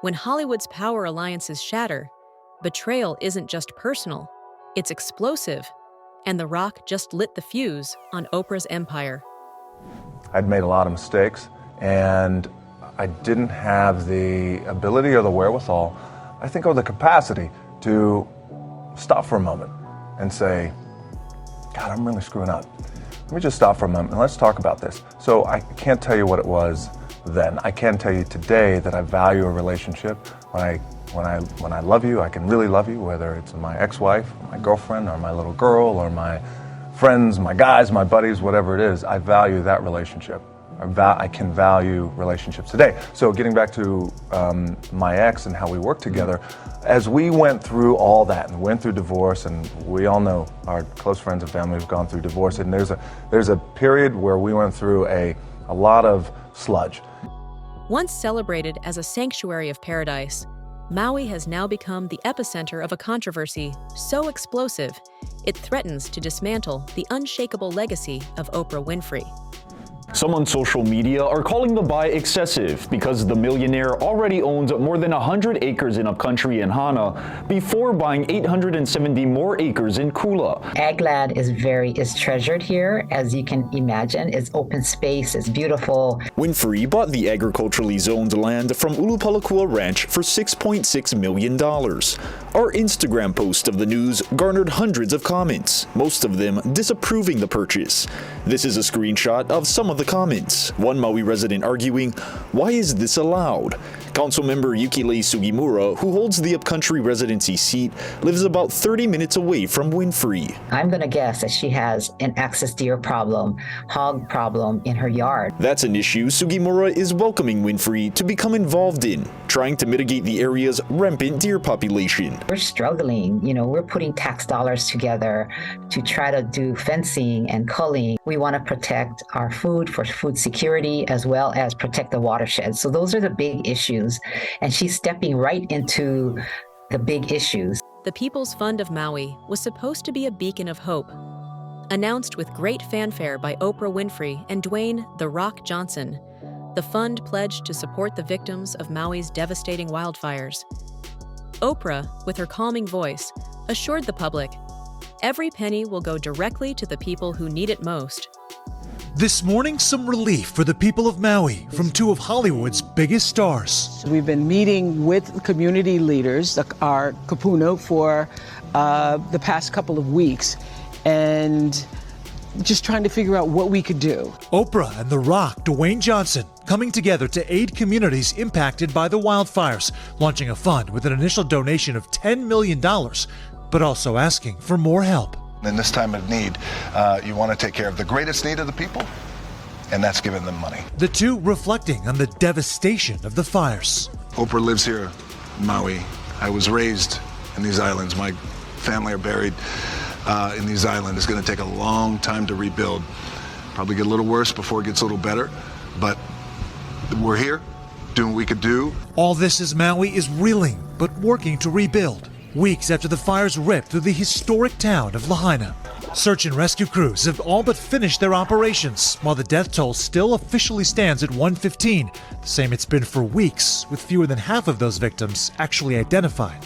When Hollywood's power alliances shatter, betrayal isn't just personal, it's explosive. And The Rock just lit the fuse on Oprah's empire. I'd made a lot of mistakes, and I didn't have the ability or the wherewithal, I think, or the capacity to stop for a moment and say, God, I'm really screwing up. Let me just stop for a moment and let's talk about this. So I can't tell you what it was then. I can tell you today that I value a relationship. When I love you, I can really love you, whether it's my ex-wife, my girlfriend, or my little girl, or my friends, my guys, my buddies, whatever it is. I value that relationship. I can value relationships today. So getting back to my ex and how we worked together, as we went through all that and went through divorce, and we all know our close friends and family have gone through divorce, and there's a period where we went through a lot of sludge. Once celebrated as a sanctuary of paradise, Maui has now become the epicenter of a controversy so explosive, it threatens to dismantle the unshakable legacy of Oprah Winfrey. Some on social media are calling the buy excessive because the millionaire already owns more than 100 acres in upcountry in Hana before buying 870 more acres in Kula. Ag land is treasured here, as you can imagine. It's open space, it's beautiful. Winfrey bought the agriculturally zoned land from Ulupalakua Ranch for $6.6 million. Our Instagram post of the news garnered hundreds of comments, most of them disapproving the purchase. This is a screenshot of some of the comments. One Maui resident arguing, "Why is this allowed?" Councilmember Yukile Sugimura, who holds the upcountry residency seat, lives about 30 minutes away from Winfrey. I'm going to guess that she has an access deer problem, hog problem in her yard. That's an issue Sugimura is welcoming Winfrey to become involved in, trying to mitigate the area's rampant deer population. We're struggling. We're putting tax dollars together to try to do fencing and culling. We want to protect our food for food security as well as protect the watershed. So those are the big issues. And she's stepping right into the big issues. The People's Fund of Maui was supposed to be a beacon of hope. Announced with great fanfare by Oprah Winfrey and Dwayne "The Rock" Johnson, the fund pledged to support the victims of Maui's devastating wildfires. Oprah, with her calming voice, assured the public, every penny will go directly to the people who need it most. This morning, some relief for the people of Maui from two of Hollywood's biggest stars. We've been meeting with community leaders, our kapuna, for the past couple of weeks, and just trying to figure out what we could do. Oprah and The Rock, Dwayne Johnson, coming together to aid communities impacted by the wildfires, launching a fund with an initial donation of $10 million, but also asking for more help. In this time of need, you want to take care of the greatest need of the people, and that's giving them money. The two reflecting on the devastation of the fires. Oprah lives here in Maui. I was raised in these islands. My family are buried in these islands. It's going to take a long time to rebuild. Probably get a little worse before it gets a little better, but we're here doing what we could do. All this as Maui is reeling, but working to rebuild. Weeks after the fires ripped through the historic town of Lahaina. Search and rescue crews have all but finished their operations, while the death toll still officially stands at 115, the same it's been for weeks, with fewer than half of those victims actually identified.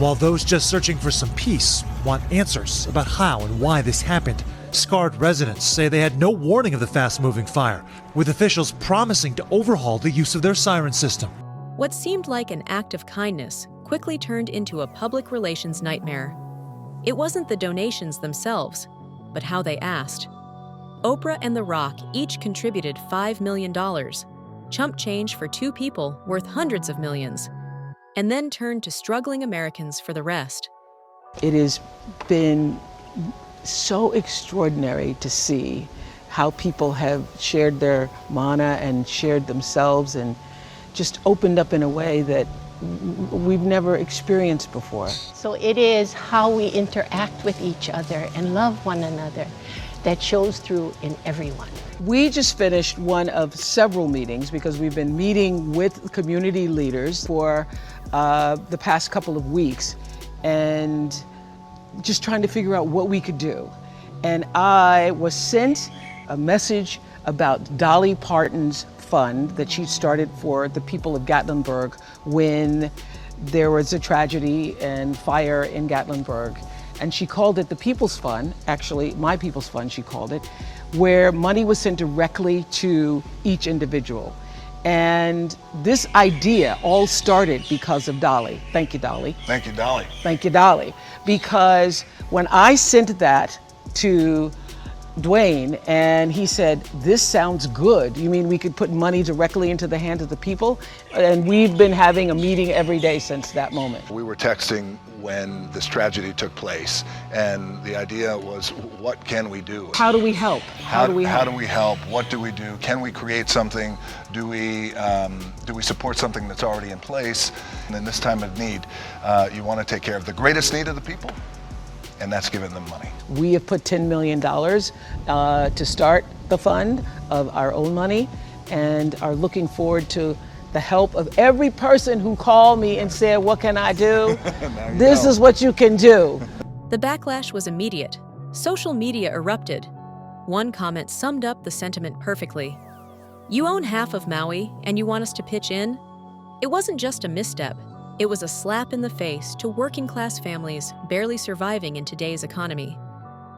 While those just searching for some peace want answers about how and why this happened, scarred residents say they had no warning of the fast-moving fire, with officials promising to overhaul the use of their siren system. What seemed like an act of kindness quickly turned into a public relations nightmare. It wasn't the donations themselves, but how they asked. Oprah and The Rock each contributed $5 million, chump change for two people worth hundreds of millions, and then turned to struggling Americans for the rest. It has been so extraordinary to see how people have shared their mana and shared themselves and just opened up in a way that we've never experienced before. So it is how we interact with each other and love one another that shows through in everyone. We just finished one of several meetings because we've been meeting with community leaders for the past couple of weeks and just trying to figure out what we could do. And I was sent a message about Dolly Parton's fund that she started for the people of Gatlinburg when there was a tragedy and fire in Gatlinburg. And she called it the People's Fund, actually, My People's Fund, she called it, where money was sent directly to each individual. And this idea all started because of Dolly. Thank you, Dolly. Thank you, Dolly. Thank you, Dolly. Because when I sent that to Dwayne and he said, this sounds good. You mean we could put money directly into the hands of the people? And we've been having a meeting every day since that moment. We were texting when this tragedy took place, and the idea was, what can we do? How do we help? How do we help? What do we do? Can we create something? Do we support something that's already in place? And in this time of need, you want to take care of the greatest need of the people, and that's giving them money. We have put $10 million to start the fund of our own money, and are looking forward to the help of every person who called me and said, what can I do? This is what you can do. The backlash was immediate. Social media erupted. One comment summed up the sentiment perfectly. You own half of Maui, and you want us to pitch in? It wasn't just a misstep. It was a slap in the face to working-class families barely surviving in today's economy.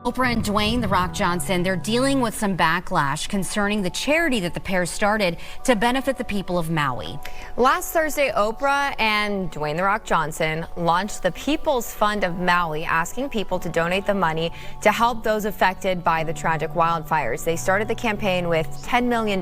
Oprah and Dwayne "The Rock" Johnson, they're dealing with some backlash concerning the charity that the pair started to benefit the people of Maui. Last Thursday, Oprah and Dwayne "The Rock" Johnson launched the People's Fund of Maui, asking people to donate the money to help those affected by the tragic wildfires. They started the campaign with $10 million,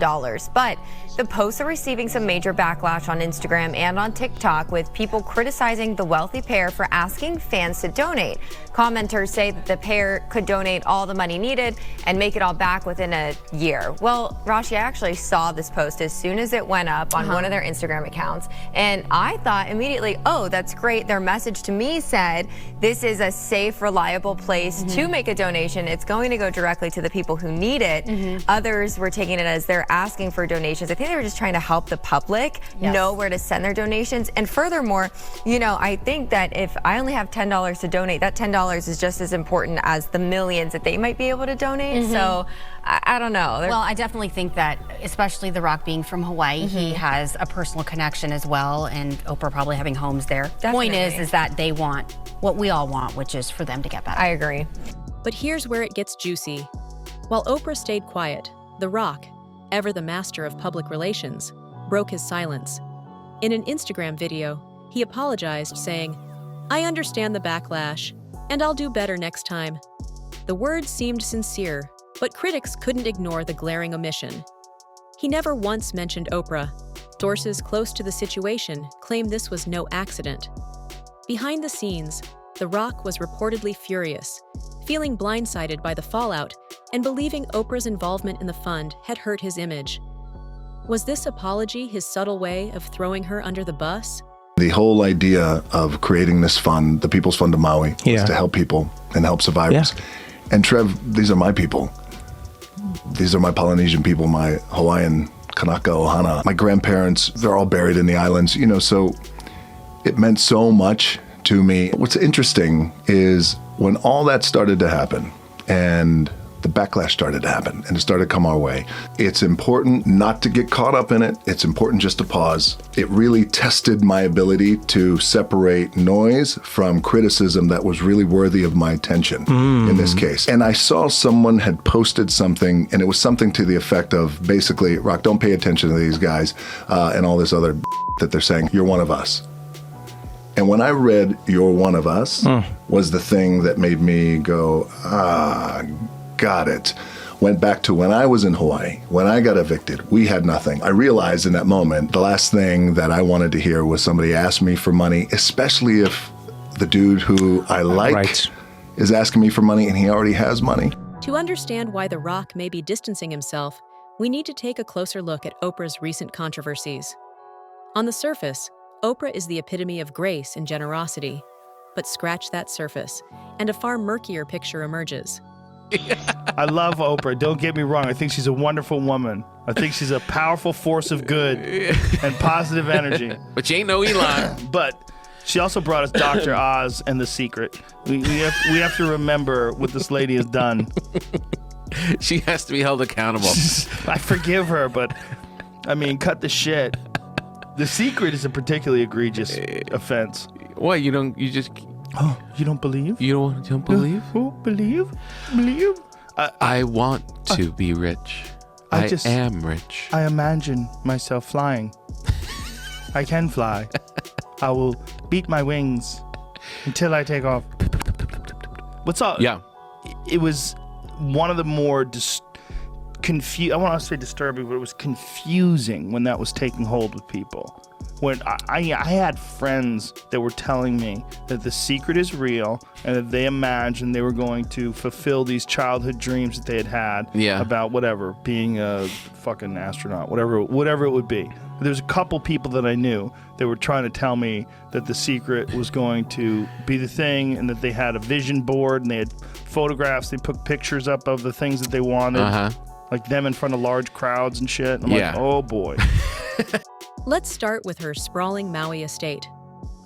but the posts are receiving some major backlash on Instagram and on TikTok, with people criticizing the wealthy pair for asking fans to donate. Commenters say that the pair could donate all the money needed and make it all back within a year. Well, Rashi, I actually saw this post as soon as it went up on one of their Instagram accounts, and I thought immediately, oh, that's great. Their message to me said, this is a safe, reliable place to make a donation. It's going to go directly to the people who need it. Others were taking it as they're asking for donations. I think they were just trying to help the public know where to send their donations. And furthermore, you know, I think that if I only have $10 to donate, that $10 is just as important as the millions that they might be able to donate. So I don't know. Well, I definitely think that, especially The Rock being from Hawaii, he has a personal connection as well, and Oprah probably having homes there. Point is that they want what we all want, which is for them to get better. I agree. But here's where it gets juicy. While Oprah stayed quiet, The Rock, ever the master of public relations, broke his silence. In an Instagram video, he apologized, saying, "I understand the backlash, and I'll do better next time." The words seemed sincere, but critics couldn't ignore the glaring omission. He never once mentioned Oprah. Sources close to the situation claim this was no accident. Behind the scenes, The Rock was reportedly furious, feeling blindsided by the fallout and believing Oprah's involvement in the fund had hurt his image. Was this apology his subtle way of throwing her under the bus? The whole idea of creating this fund, the People's Fund of Maui, was to help people and help survivors. And Trev, these are my people. These are my Polynesian people, my Hawaiian, Kanaka, Ohana. My grandparents, they're all buried in the islands, you know, so it meant so much to me. What's interesting is when all that started to happen and the backlash started to happen and it started to come our way, it's important not to get caught up in it. It's important just to pause. It really tested my ability to separate noise from criticism that was really worthy of my attention in this case. And I saw someone had posted something, and it was something to the effect of basically, Rock, don't pay attention to these guys and all this other that they're saying. You're one of us. And when I read "You're one of us" was the thing that made me go, got it. Went back to when I was in Hawaii, when I got evicted, we had nothing. I realized in that moment, the last thing that I wanted to hear was somebody ask me for money, especially if the dude who I like is asking me for money and he already has money. To understand why The Rock may be distancing himself, we need to take a closer look at Oprah's recent controversies. On the surface, Oprah is the epitome of grace and generosity. But scratch that surface, and a far murkier picture emerges. I love Oprah. Don't get me wrong. I think she's a wonderful woman. I think she's a powerful force of good and positive energy. But she ain't no Elon. But she also brought us Dr. Oz and The Secret. We have to remember what this lady has done. She has to be held accountable. I forgive her, but I mean, cut the shit. The secret is a particularly egregious offense. What, you don't believe? You don't believe? Believe? I want to be rich. I am rich. I imagine myself flying. I can fly. I will beat my wings until I take off. What's up? Yeah. It was one of the more I want to say disturbing, but it was confusing when that was taking hold with people. When I had friends that were telling me that the secret is real and that they imagined they were going to fulfill these childhood dreams that they had about whatever, being a fucking astronaut, whatever it would be. There's a couple people that I knew that were trying to tell me that the secret was going to be the thing and that they had a vision board and they had photographs, they put pictures up of the things that they wanted, like them in front of large crowds and shit. And I'm like, oh boy. Let's start with her sprawling Maui estate.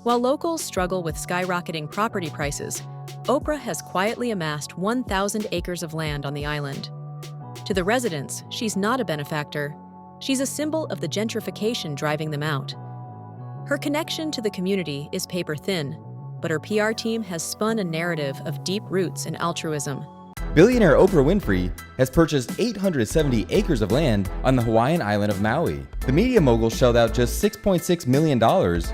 While locals struggle with skyrocketing property prices, Oprah has quietly amassed 1,000 acres of land on the island. To the residents, she's not a benefactor. She's a symbol of the gentrification driving them out. Her connection to the community is paper thin, but her PR team has spun a narrative of deep roots and altruism. Billionaire Oprah Winfrey has purchased 870 acres of land on the Hawaiian island of Maui. The media mogul shelled out just $6.6 million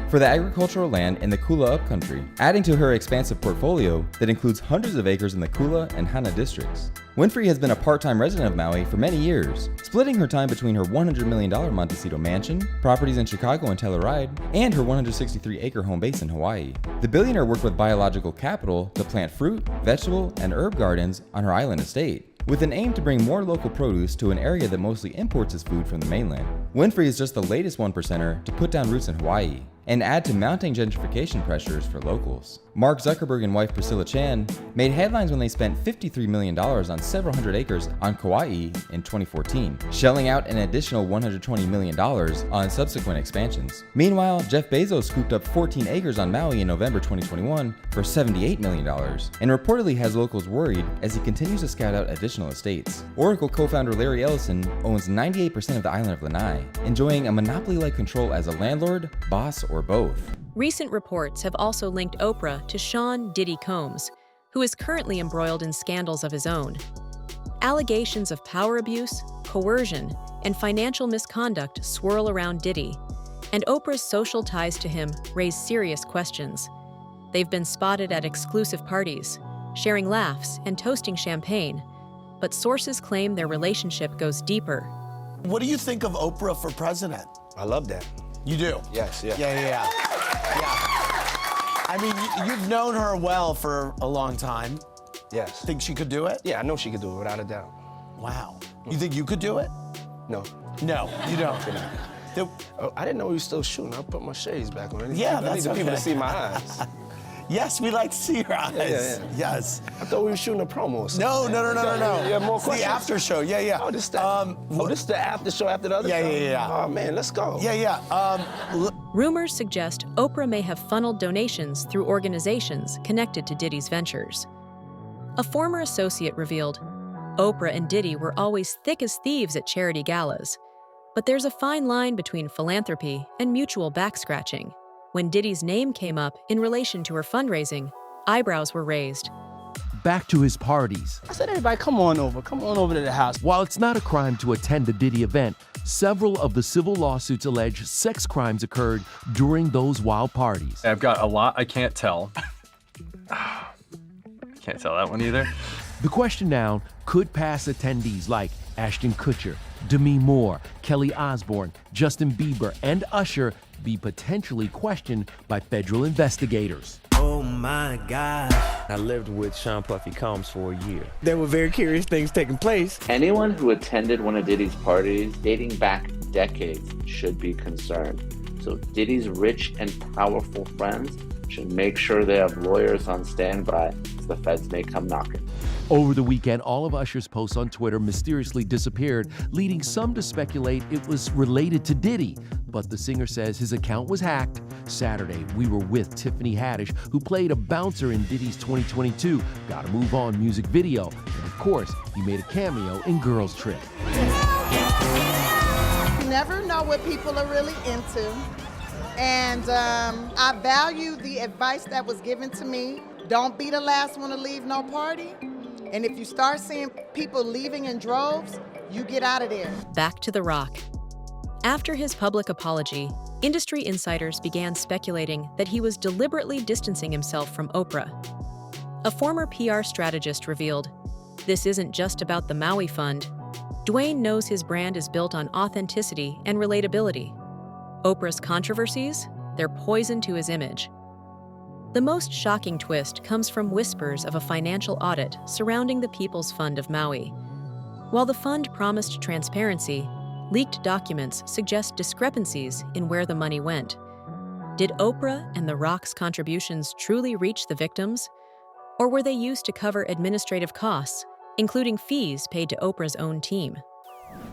for the agricultural land in the Kula upcountry, adding to her expansive portfolio that includes hundreds of acres in the Kula and Hana districts. Winfrey has been a part-time resident of Maui for many years, splitting her time between her $100 million Montecito mansion, properties in Chicago and Telluride, and her 163-acre home base in Hawaii. The billionaire worked with Biological Capital to plant fruit, vegetable, and herb gardens on her island estate, with an aim to bring more local produce to an area that mostly imports its food from the mainland. Winfrey is just the latest one-percenter to put down roots in Hawaii and add to mounting gentrification pressures for locals. Mark Zuckerberg and wife Priscilla Chan made headlines when they spent $53 million on several hundred acres on Kauai in 2014, shelling out an additional $120 million on subsequent expansions. Meanwhile, Jeff Bezos scooped up 14 acres on Maui in November 2021 for $78 million, and reportedly has locals worried as he continues to scout out additional estates. Oracle co-founder Larry Ellison owns 98% of the island of Lanai, enjoying a monopoly-like control as a landlord, boss, or both. Recent reports have also linked Oprah to Sean Diddy Combs, who is currently embroiled in scandals of his own. Allegations of power abuse, coercion, and financial misconduct swirl around Diddy, and Oprah's social ties to him raise serious questions. They've been spotted at exclusive parties, sharing laughs and toasting champagne, but sources claim their relationship goes deeper. What do you think of Oprah for president? I love that. You do? Yes, yeah. Yeah. I mean, you've known her well for a long time. Yes. Think she could do it? Yeah, I know she could do it, without a doubt. Wow. You think you could do it? No. No, you don't. I didn't know he was still shooting. I'll put my shades back on. Yeah, I need that's the people okay. to see my eyes. Yes, we like to see your eyes. Yeah. Yes. I thought we were shooting a promo or something. No. You have more It's questions? the after show. Yeah. Oh, this is the after show after the other show? Yeah. Oh, man, let's go. Yeah. Rumors suggest Oprah may have funneled donations through organizations connected to Diddy's ventures. A former associate revealed, Oprah and Diddy were always thick as thieves at charity galas. But there's a fine line between philanthropy and mutual backscratching. When Diddy's name came up in relation to her fundraising, eyebrows were raised. Back to his parties. I said, everybody, come on over to the house. While it's not a crime to attend the Diddy event, several of the civil lawsuits allege sex crimes occurred during those wild parties. I've got a lot I can't tell. Can't tell that one either. The question now could past attendees like Ashton Kutcher, Demi Moore, Kelly Osbourne, Justin Bieber, and Usher be potentially questioned by federal investigators. Oh my God. I lived with Sean Puffy Combs for a year. There were very curious things taking place. Anyone who attended one of Diddy's parties dating back decades should be concerned. So Diddy's rich and powerful friends Should make sure they have lawyers on standby, as the feds may come knocking. Over the weekend, all of Usher's posts on Twitter mysteriously disappeared, leading some to speculate it was related to Diddy. But the singer says his account was hacked. Saturday, we were with Tiffany Haddish, who played a bouncer in Diddy's 2022 Gotta Move On music video. And of course, he made a cameo in Girls Trip. You never know what people are really into. And I value the advice that was given to me. Don't be the last one to leave no party. And if you start seeing people leaving in droves, you get out of there. Back to The Rock. After his public apology, industry insiders began speculating that he was deliberately distancing himself from Oprah. A former PR strategist revealed, "This isn't just about the Maui Fund. Dwayne knows his brand is built on authenticity and relatability. Oprah's controversies? They're poison to his image." The most shocking twist comes from whispers of a financial audit surrounding the People's Fund of Maui. While the fund promised transparency, leaked documents suggest discrepancies in where the money went. Did Oprah and The Rock's contributions truly reach the victims? Or were they used to cover administrative costs, including fees paid to Oprah's own team?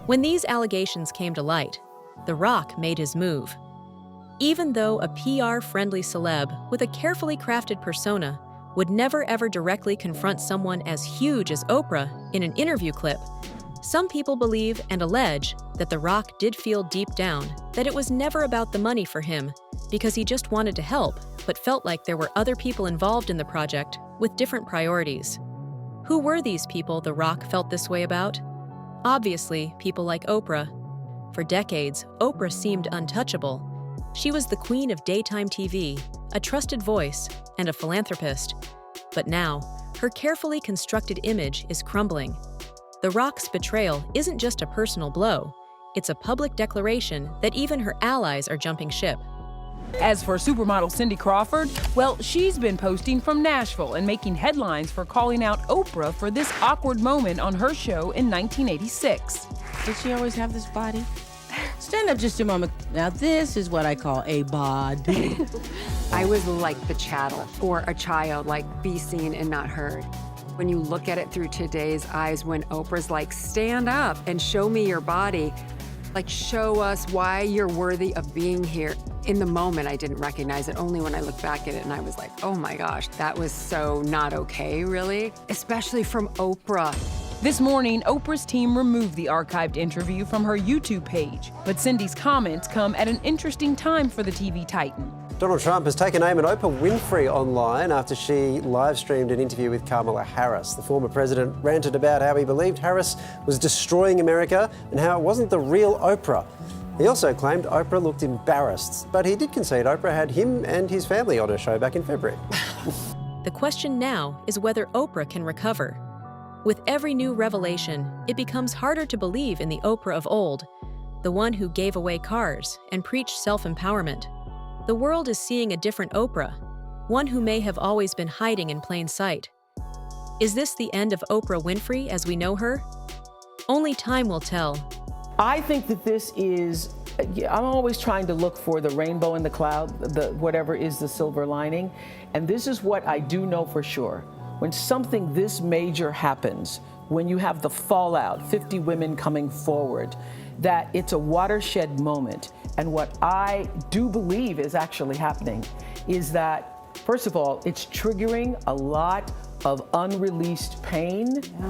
When these allegations came to light, The Rock made his move. Even though a PR-friendly celeb with a carefully crafted persona would never ever directly confront someone as huge as Oprah in an interview clip, some people believe and allege that The Rock did feel deep down that it was never about the money for him because he just wanted to help, but felt like there were other people involved in the project with different priorities. Who were these people The Rock felt this way about? Obviously, people like Oprah. For decades, Oprah seemed untouchable. She was the queen of daytime TV, a trusted voice, and a philanthropist. But now, her carefully constructed image is crumbling. The Rock's betrayal isn't just a personal blow, it's a public declaration that even her allies are jumping ship. As for supermodel Cindy Crawford, well, she's been posting from Nashville and making headlines for calling out Oprah for this awkward moment on her show in 1986. Did she always have this body? Stand up just a moment. Now this is what I call a bod. I was like the chattel or a child, like be seen and not heard. When you look at it through today's eyes, when Oprah's like, stand up and show me your body, like show us why you're worthy of being here. In the moment, I didn't recognize it. Only when I look back at it and I was like, oh my gosh, that was so not okay, really, especially from Oprah. This morning, Oprah's team removed the archived interview from her YouTube page, but Cindy's comments come at an interesting time for the TV titan. Donald Trump has taken aim at Oprah Winfrey online after she live-streamed an interview with Kamala Harris. The former president ranted about how he believed Harris was destroying America and how it wasn't the real Oprah. He also claimed Oprah looked embarrassed, but he did concede Oprah had him and his family on her show back in February. The question now is whether Oprah can recover. With every new revelation, it becomes harder to believe in the Oprah of old, the one who gave away cars and preached self-empowerment. The world is seeing a different Oprah, one who may have always been hiding in plain sight. Is this the end of Oprah Winfrey as we know her? Only time will tell. I think that this is, I'm always trying to look for the rainbow in the cloud, whatever is the silver lining. And this is what I do know for sure. When something this major happens, when you have the fallout, 50 women coming forward, that it's a watershed moment. And what I do believe is actually happening is that, first of all, it's triggering a lot of unreleased pain,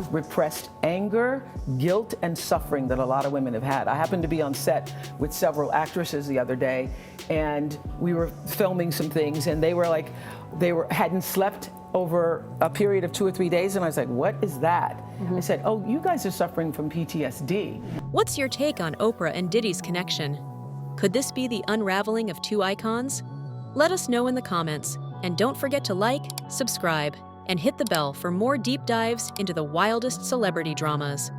repressed anger, guilt, and suffering that a lot of women have had. I happened to be on set with several actresses the other day, and we were filming some things, and they hadn't slept over a period of 2 or 3 days, and I was like, what is that? I said, oh, you guys are suffering from PTSD. What's your take on Oprah and Diddy's connection? Could this be the unraveling of two icons? Let us know in the comments, and don't forget to like, subscribe, and hit the bell for more deep dives into the wildest celebrity dramas.